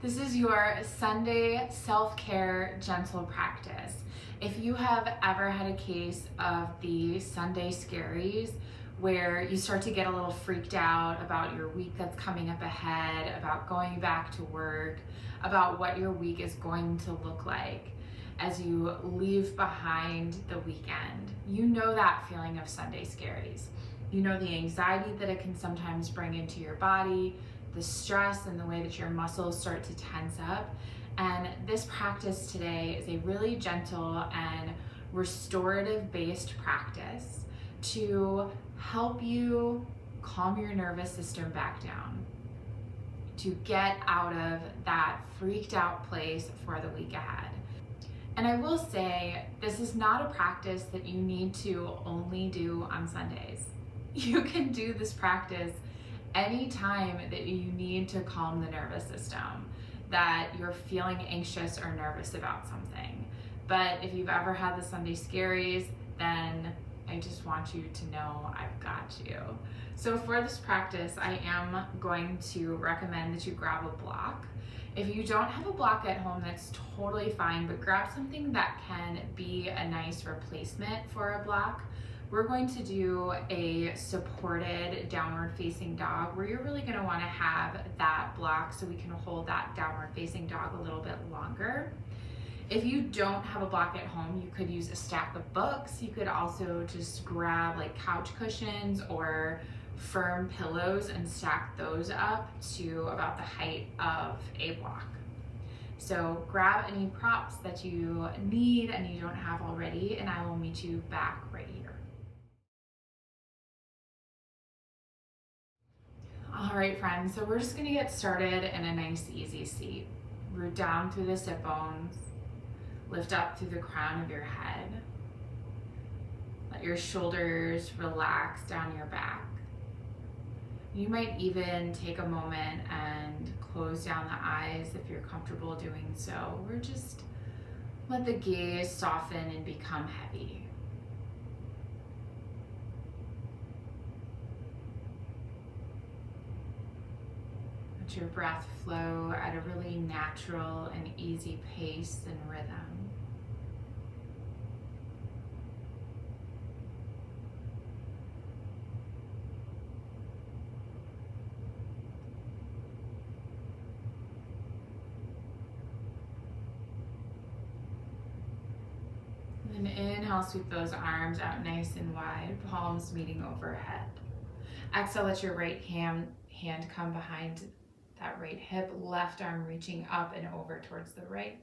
This is your Sunday self-care gentle practice. If you have ever had a case of the Sunday scaries where you start to get a little freaked out about your week that's coming up ahead, about going back to work, about what your week is going to look like as you leave behind the weekend, you know that feeling of Sunday scaries. You know the anxiety that it can sometimes bring into your body, the stress and the way that your muscles start to tense up. And this practice today is a really gentle and restorative based practice to help you calm your nervous system back down, to get out of that freaked out place for the week ahead. And I will say, this is not a practice that you need to only do on Sundays. You can do this practice anytime that you need to calm the nervous system, that you're feeling anxious or nervous about something. But if you've ever had the Sunday scaries, then I just want you to know I've got you. So for this practice, I am going to recommend that you grab a block. If you don't have a block at home, that's totally fine, but grab something that can be a nice replacement for a block. We're going to do a supported downward facing dog where you're really going to want to have that block so we can hold that downward facing dog a little bit longer. If you don't have a block at home, you could use a stack of books. You could also just grab like couch cushions or firm pillows and stack those up to about the height of a block. So grab any props that you need and you don't have already, and I will meet you back right here. All right, friends, so we're just gonna get started in a nice easy seat. Root down through the sit bones, lift up through the crown of your head. Let your shoulders relax down your back. You might even take a moment and close down the eyes if you're comfortable doing so, or just let the gaze soften and become heavy. Let your breath flow at a really natural and easy pace and rhythm. And inhale, sweep those arms out nice and wide, palms meeting overhead. Exhale, let your right hand come behind that right hip, left arm reaching up and over towards the right.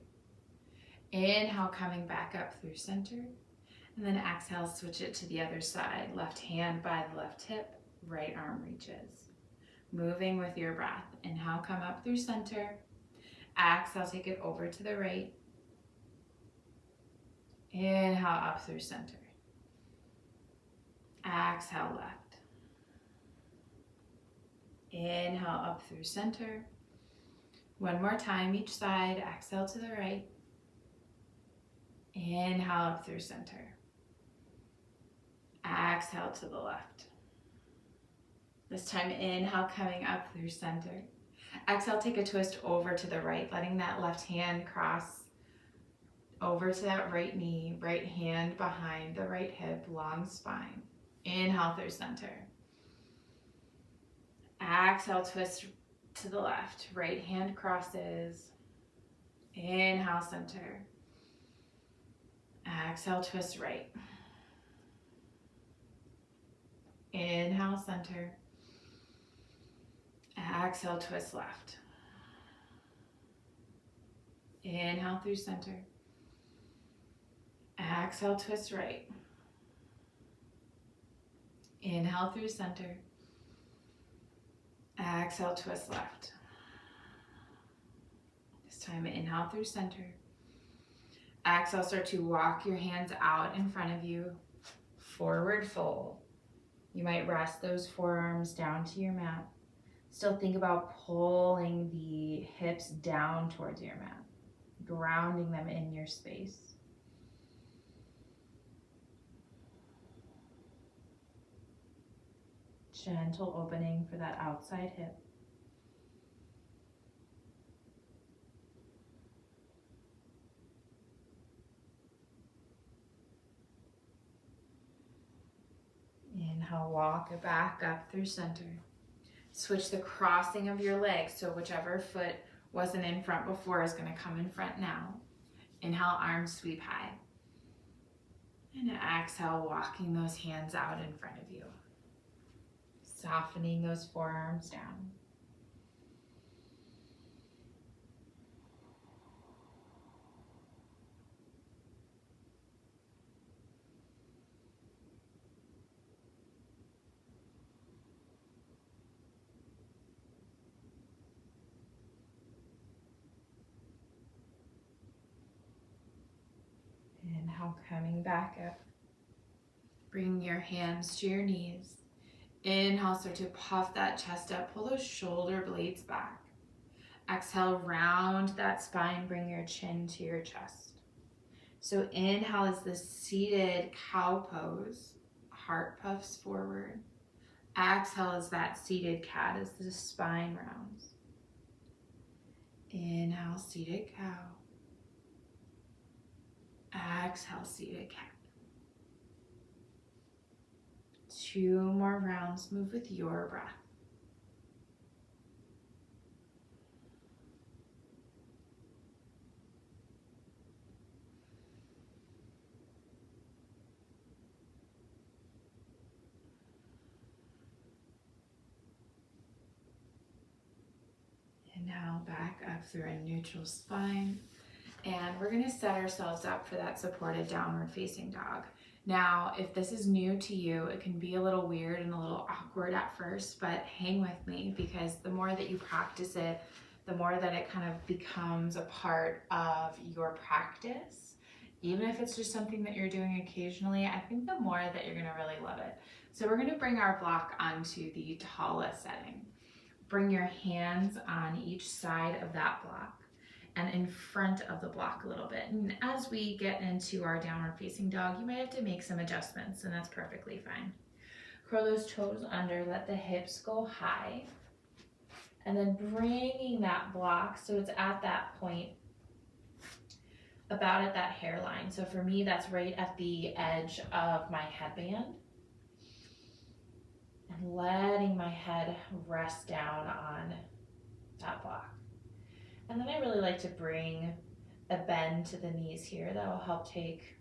Inhale, coming back up through center. And then exhale, switch it to the other side. Left hand by the left hip, right arm reaches. Moving with your breath. Inhale, come up through center. Exhale, take it over to the right. Inhale, up through center. Exhale, left. Inhale, up through center. One more time, each side. Exhale to the right. Inhale, up through center. Exhale to the left. This time, inhale, coming up through center. Exhale, take a twist over to the right, letting that left hand cross over to that right knee, right hand behind the right hip, long spine. Inhale through center. Exhale, twist to the left, right hand crosses. Inhale, center. Exhale, twist right. Inhale, center. Exhale, twist left. Inhale through center. Exhale, twist right. Inhale through center. Exhale, twist left. This time, inhale through center. Exhale, start to walk your hands out in front of you. Forward fold. You might rest those forearms down to your mat. Still think about pulling the hips down towards your mat, grounding them in your space. Gentle opening for that outside hip. Inhale, walk it back up through center. Switch the crossing of your legs, so whichever foot wasn't in front before is going to come in front now. Inhale, arms sweep high. And exhale, walking those hands out in front of you. Softening those forearms down. Inhale, coming back up. Bring your hands to your knees. Inhale, start to puff that chest up. Pull those shoulder blades back. Exhale, round that spine. Bring your chin to your chest. So inhale is the seated cow pose. Heart puffs forward. Exhale is that seated cat as the spine rounds. Inhale, seated cow. Exhale, seated cat. 2 more rounds. Move with your breath. And now back up through a neutral spine. And we're going to set ourselves up for that supported downward facing dog. Now, if this is new to you, it can be a little weird and a little awkward at first, but hang with me, because the more that you practice it, the more that it kind of becomes a part of your practice. Even if it's just something that you're doing occasionally, I think the more that you're going to really love it. So we're going to bring our block onto the tala setting. Bring your hands on each side of that block and in front of the block a little bit. And as we get into our downward facing dog, you might have to make some adjustments, and that's perfectly fine. Curl those toes under, let the hips go high, and then bringing that block so it's at that point, about at that hairline. So for me, that's right at the edge of my headband. And letting my head rest down on that block. And then I really like to bring a bend to the knees here. That will help take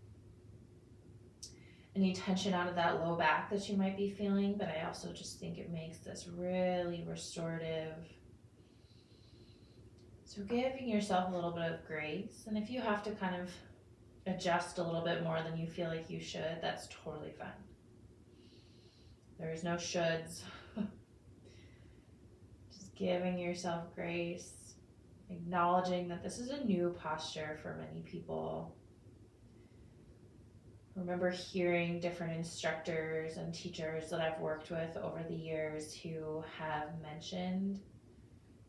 any tension out of that low back that you might be feeling, but I also just think it makes this really restorative. So giving yourself a little bit of grace, and if you have to kind of adjust a little bit more than you feel like you should, that's totally fine. There's no shoulds. Just giving yourself grace. Acknowledging that this is a new posture for many people. I remember hearing different instructors and teachers that I've worked with over the years who have mentioned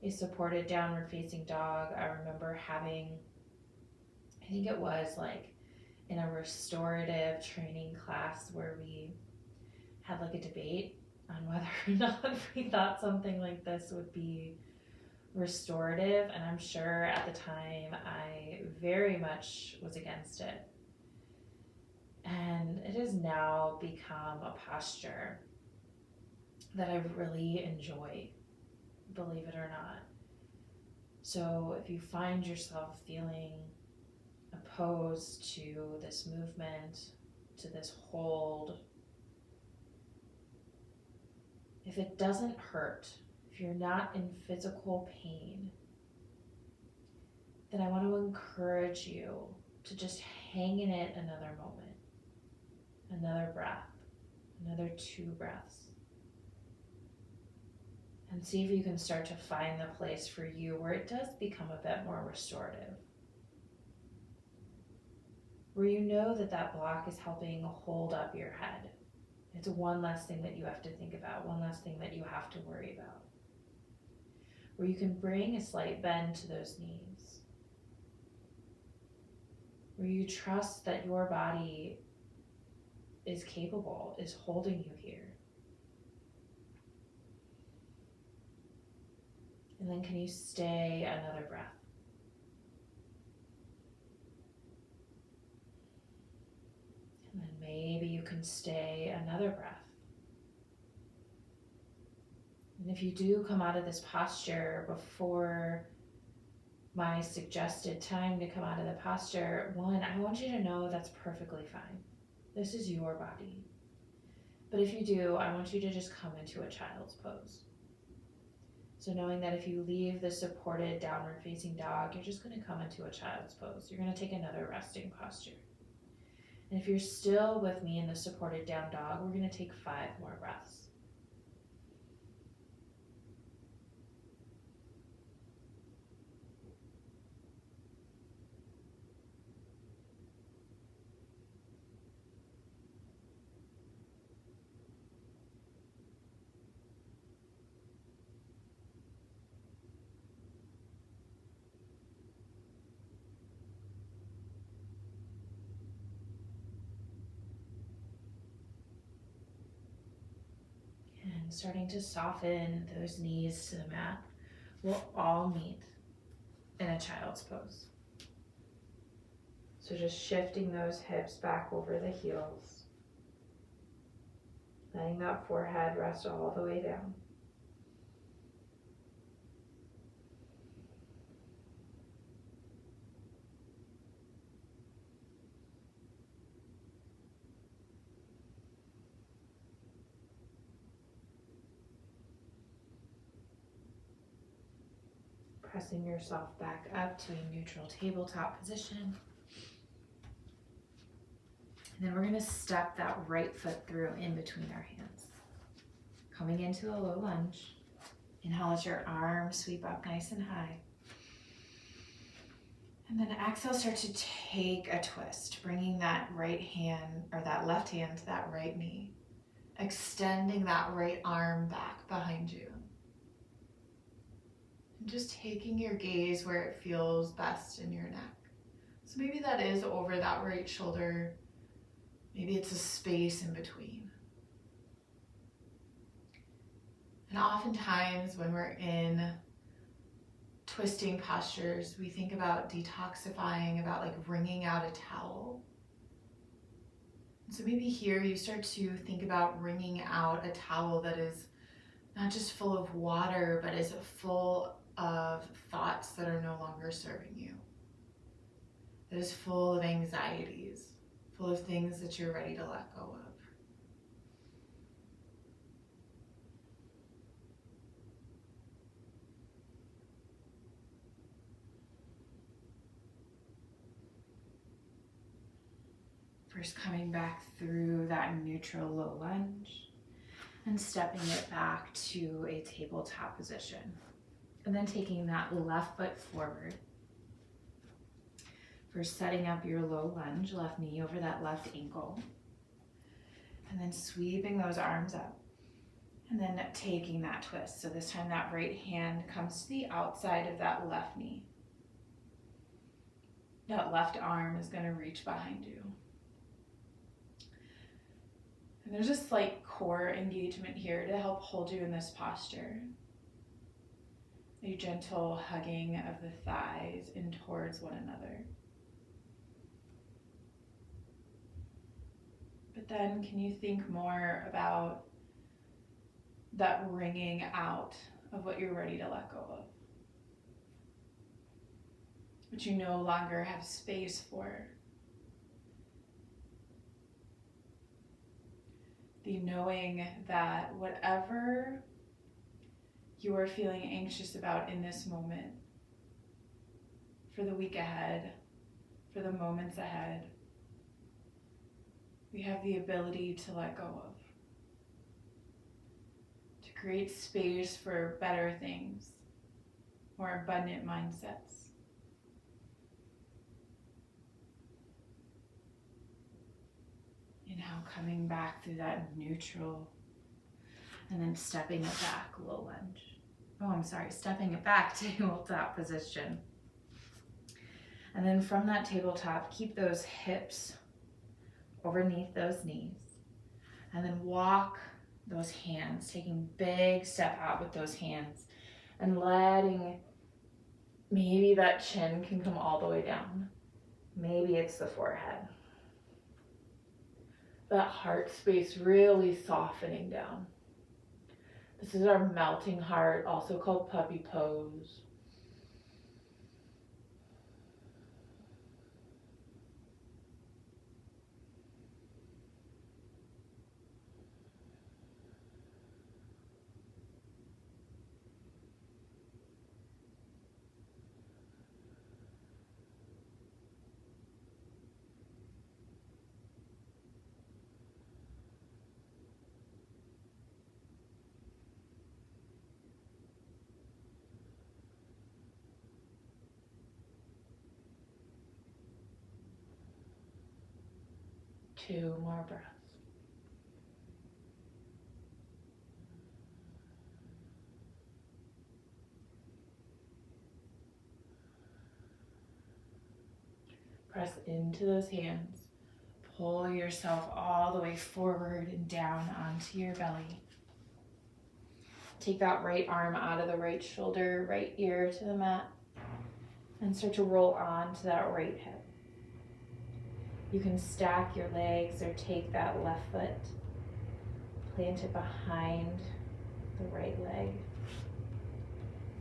a supported downward facing dog. I remember having, I think it was like in a restorative training class where we had like a debate on whether or not we thought something like this would be restorative, and I'm sure at the time I very much was against it. And it has now become a posture that I really enjoy, believe it or not. So if you find yourself feeling opposed to this movement, to this hold, if it doesn't hurt, if you're not in physical pain, then I want to encourage you to just hang in it another moment, another breath, another 2 breaths, and see if you can start to find the place for you where it does become a bit more restorative, where you know that that block is helping hold up your head. It's one less thing that you have to think about, one less thing that you have to worry about. Where you can bring a slight bend to those knees. Where you trust that your body is capable, is holding you here. And then can you stay another breath? And then maybe you can stay another breath. And if you do come out of this posture before my suggested time to come out of the posture, one, I want you to know that's perfectly fine. This is your body. But if you do, I want you to just come into a child's pose. So knowing that if you leave the supported downward facing dog, you're just going to come into a child's pose. You're going to take another resting posture. And if you're still with me in the supported down dog, we're going to take 5 more breaths. And starting to soften those knees to the mat. We'll all meet in a child's pose. So just shifting those hips back over the heels. Letting that forehead rest all the way down. Pressing yourself back up to a neutral tabletop position. And then we're going to step that right foot through in between our hands. Coming into a low lunge. Inhale as your arms sweep up nice and high. And then exhale, start to take a twist, bringing that right hand or that left hand to that right knee. Extending that right arm back behind you. And just taking your gaze where it feels best in your neck. So maybe that is over that right shoulder. Maybe it's a space in between. And oftentimes when we're in twisting postures, we think about detoxifying, about like wringing out a towel. And so maybe here you start to think about wringing out a towel that is not just full of water, but is full of thoughts that are no longer serving you. That is full of anxieties, full of things that you're ready to let go of. First coming back through that neutral low lunge and stepping it back to a tabletop position. And then taking that left foot forward. First setting up your low lunge, left knee over that left ankle. And then sweeping those arms up. And then taking that twist. So this time that right hand comes to the outside of that left knee. That left arm is going to reach behind you. And there's a slight core engagement here to help hold you in this posture. A gentle hugging of the thighs in towards one another. But then can you think more about that wringing out of what you're ready to let go of? What you no longer have space for. The knowing that whatever you are feeling anxious about in this moment, for the week ahead, for the moments ahead, we have the ability to let go of. To create space for better things, more abundant mindsets. And now coming back through that neutral and then stepping it back, low lunge. Stepping it back to tabletop position. And then from that tabletop, keep those hips underneath those knees. And then walk those hands, taking big step out with those hands and letting, maybe that chin can come all the way down. Maybe it's the forehead. That heart space really softening down. This is our melting heart, also called puppy pose. Two more breaths. Press into those hands. Pull yourself all the way forward and down onto your belly. Take that right arm out of the right shoulder, right ear to the mat, and start to roll on to that right hip. You can stack your legs or take that left foot, plant it behind the right leg.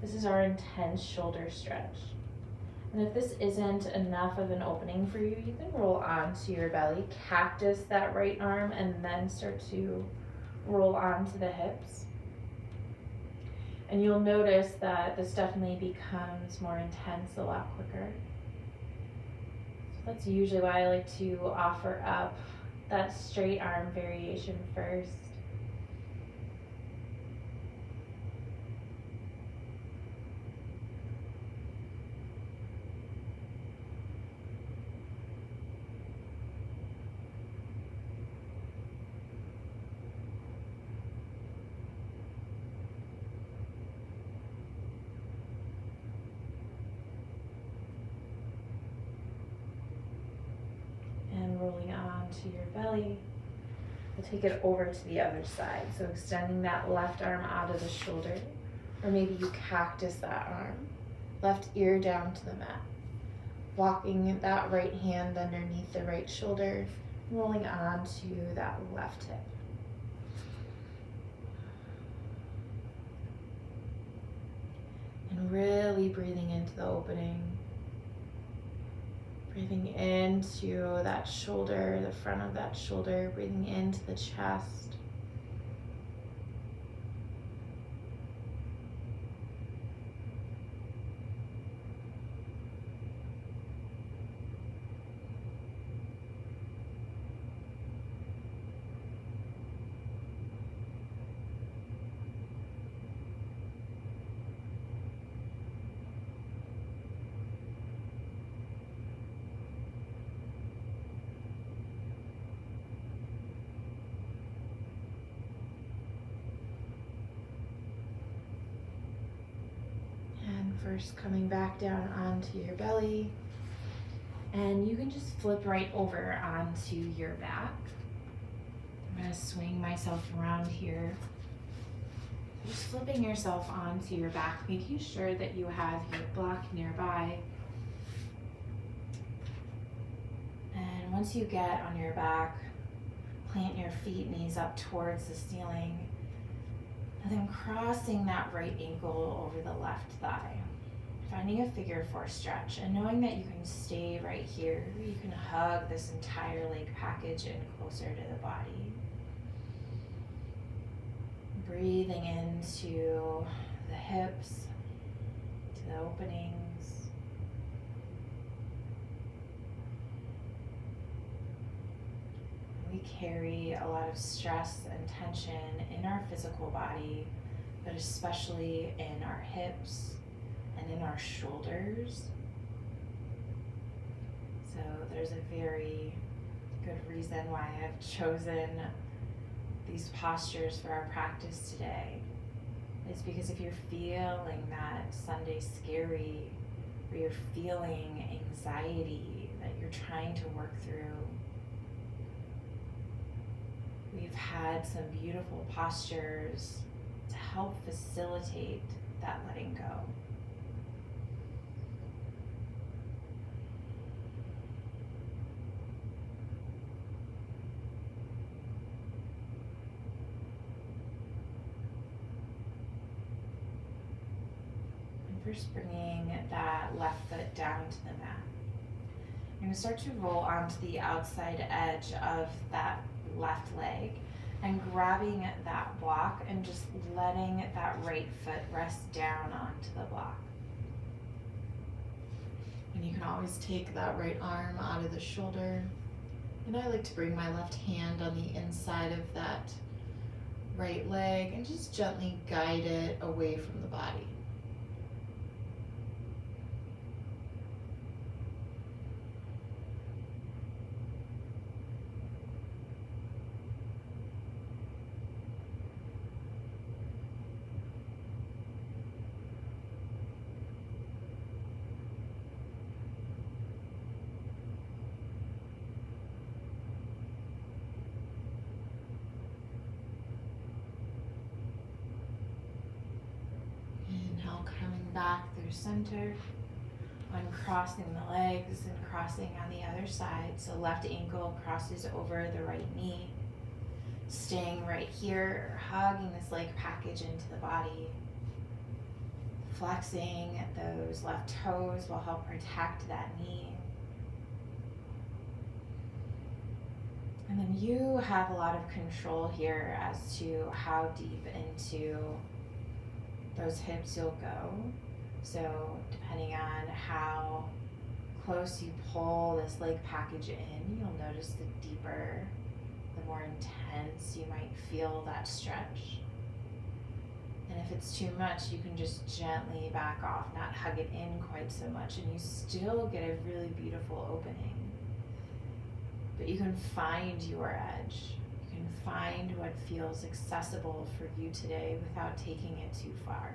This is our intense shoulder stretch. And if this isn't enough of an opening for you, you can roll onto your belly, cactus that right arm, and then start to roll onto the hips. And you'll notice that this definitely becomes more intense a lot quicker. So that's usually why I like to offer up that straight arm variation first. Rolling onto your belly. We'll take it over to the other side. So extending that left arm out of the shoulder, or maybe you cactus that arm. Left ear down to the mat. Walking that right hand underneath the right shoulder, rolling onto that left hip. And really breathing into the opening. Breathing into that shoulder, the front of that shoulder, breathing into the chest. First coming back down onto your belly, and you can just flip right over onto your back. I'm going to swing myself around here. Just flipping yourself onto your back, making sure that you have your block nearby. And once you get on your back, plant your feet, knees up towards the ceiling, and then crossing that right ankle over the left thigh. Finding a figure four stretch and knowing that you can stay right here. You can hug this entire leg package in closer to the body. Breathing into the hips, to the openings. We carry a lot of stress and tension in our physical body, but especially in our hips and in our shoulders. So there's a very good reason why I've chosen these postures for our practice today. It's because if you're feeling that Sunday scary, or you're feeling anxiety that you're trying to work through, we've had some beautiful postures to help facilitate that letting go. first bringing that left foot down to the mat. You're going to start to roll onto the outside edge of that left leg and grabbing that block and just letting that right foot rest down onto the block. And you can always take that right arm out of the shoulder. And I like to bring my left hand on the inside of that right leg and just gently guide it away from the body. Coming back through center, uncrossing the legs and crossing on the other side. So left ankle crosses over the right knee. Staying right here, hugging this leg package into the body. Flexing those left toes will help protect that knee. And then you have a lot of control here as to how deep into those hips you'll go. So depending on how close you pull this leg package in, you'll notice the deeper, the more intense you might feel that stretch. And if it's too much, you can just gently back off, not hug it in quite so much, and you still get a really beautiful opening. But you can find your edge. You can find what feels accessible for you today without taking it too far.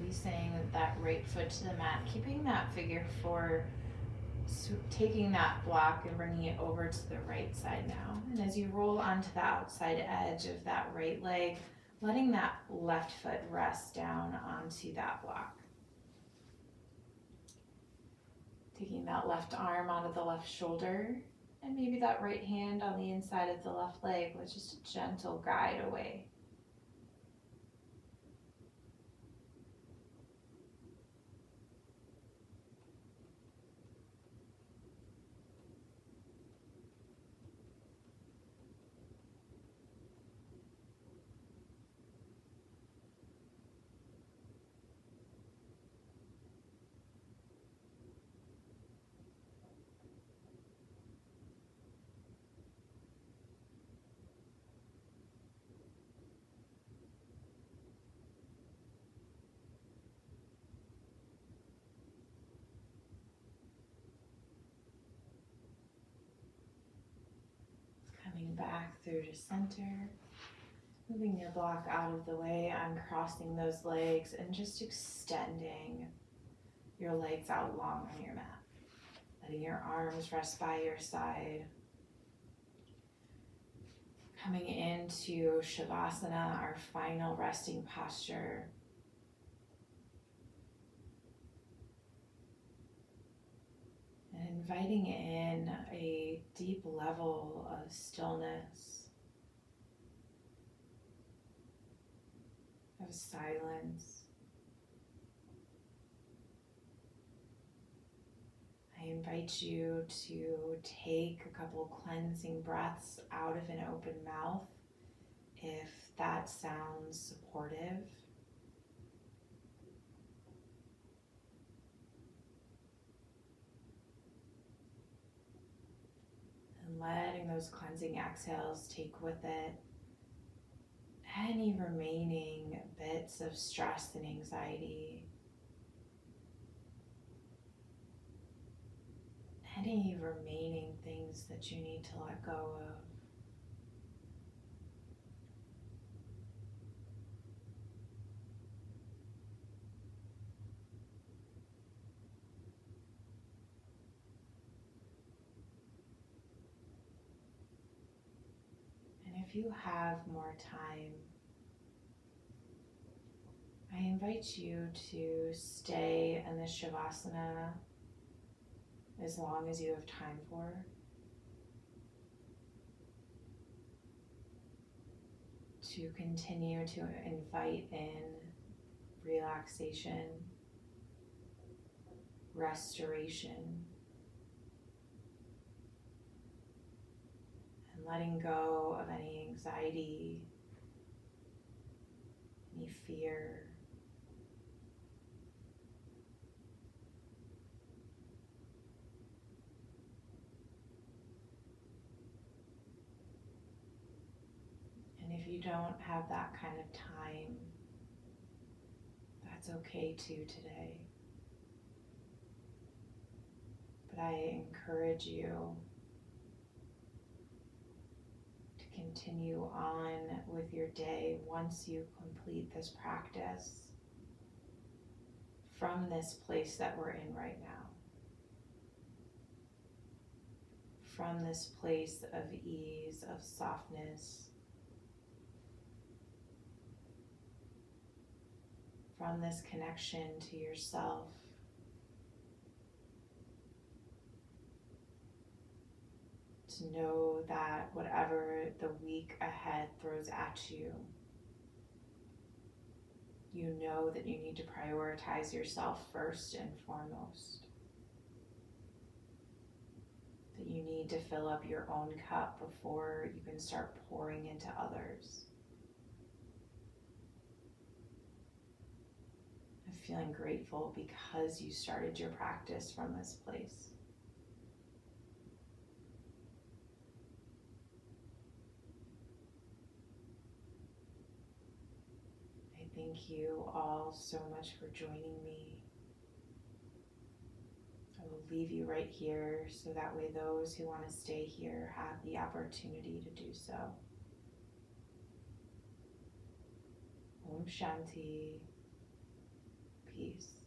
Releasing that right foot to the mat, keeping that figure four. So taking that block and bringing it over to the right side now. And as you roll onto the outside edge of that right leg, letting that left foot rest down onto that block. Taking that left arm onto the left shoulder and maybe that right hand on the inside of the left leg with just a gentle guide away. Coming back through to center, moving your block out of the way, uncrossing those legs and just extending your legs out long on your mat. Letting your arms rest by your side. Coming into Shavasana, our final resting posture. And inviting in a deep level of stillness, of silence. I invite you to take a couple cleansing breaths out of an open mouth if that sounds supportive. And letting those cleansing exhales take with it any remaining bits of stress and anxiety. Any remaining things that you need to let go of. And if you have more time, I invite you to stay in this Shavasana as long as you have time for. To continue to invite in relaxation, restoration, and letting go of any anxiety, any fear. And if you don't have that kind of time, that's okay too today. But I encourage you to continue on with your day once you complete this practice from this place that we're in right now. From this place of ease, of softness, from this connection to yourself, to know that whatever the week ahead throws at you, you know that you need to prioritize yourself first and foremost. That you need to fill up your own cup before you can start pouring into others. I'm feeling grateful because you started your practice from this place. Thank you all so much for joining me. I will leave you right here so that way those who want to stay here have the opportunity to do so. Om Shanti. Peace.